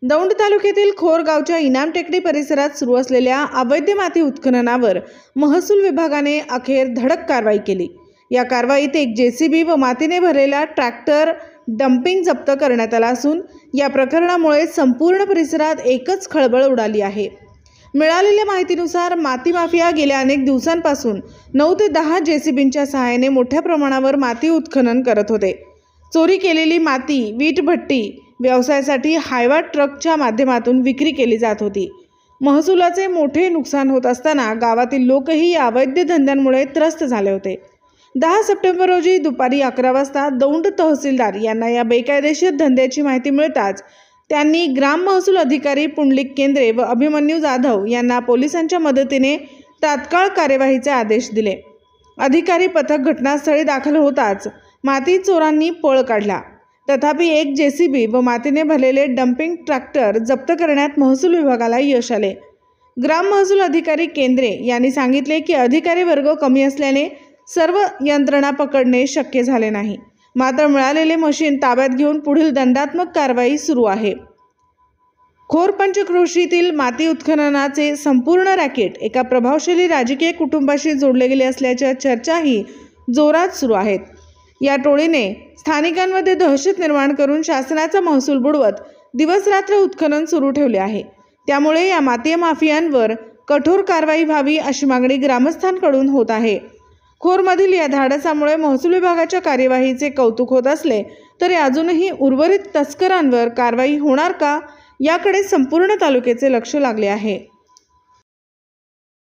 दौंड तालुक्यातील खोर गावच्या इनाम टेकडी परिसरात सुरू असलेल्या अवैध माती उत्खननावर महसूल विभागाने अखेर धडक कारवाई केली। या कारवाईत एक जेसीबी व मातीने भरलेला ट्रॅक्टर डंपिंग जप्त करण्यात आला असून या प्रकरणामुळे संपूर्ण परिसरात एकच खळबळ उडाली आहे। मिळालेल्या माहितीनुसार माती माफिया गेल्या अनेक दिवसांपासून 9 ते 10 जेसीबींच्या सहाय्याने मोठ्या प्रमाणावर माती उत्खनन करत होते। चोरी केलेली माती वीट भट्टी व्यवसायासाठी हायवा ट्रकच्या माध्यमातून विक्री केली जात होती। महसुलाचे मोठे नुकसान होत असताना गावातील लोकही या अवैध धंद्यांमुळे त्रस्त झाले होते। 10 सप्टेंबर रोजी दुपारी 11 वाजता दौंड तहसीलदार यांना या बेकायदेशीर धंद्याची माहिती मिळताच त्यांनी ग्राम महसूल अधिकारी पुंडलिक केंद्रे व अभिमन्यू जाधव यांना पोलिसांच्या मदतीने तात्काळ कार्यवाहीचे आदेश दिले। अधिकारी पथक घटनास्थळी दाखल होताच माती चोरांनी पळ काढला। तथापि एक जेसीबी व मातीने भरलेले डंपिंग ट्रॅक्टर जप्त करण्यात महसूल विभागाला यश आले। ग्राम महसूल अधिकारी केंद्रे यांनी सांगितले की अधिकारी वर्ग कमी असल्याने सर्व यंत्रणा पकडणे शक्य झाले नाही, मात्र मिळालेले मशीन ताब्यात घेऊन पुढील दंडात्मक कारवाई सुरू आहे। खोर पंचक्रोशीतील माती उत्खननाचे संपूर्ण रॅकेट एका प्रभावशाली राजकीय कुटुंबाशी जोडले गेले असल्याच्या चर्चाही जोरात सुरू आहेत। या टोळीने स्थानिकांमध्ये दहशत निर्माण करून शासनाचा महसूल बुडवत दिवसरात्र उत्खनन सुरू ठेवले आहे। त्यामुळे या माती माफियांवर कठोर कारवाई व्हावी अशी मागणी ग्रामस्थांकडून होत आहे। खोरमधील या धाडसामुळे महसूल विभागाच्या कार्यवाहीचे कौतुक होत असले तरी अजूनही उर्वरित तस्करांवर कारवाई होणार का याकडे संपूर्ण तालुक्याचे लक्ष लागले आहे।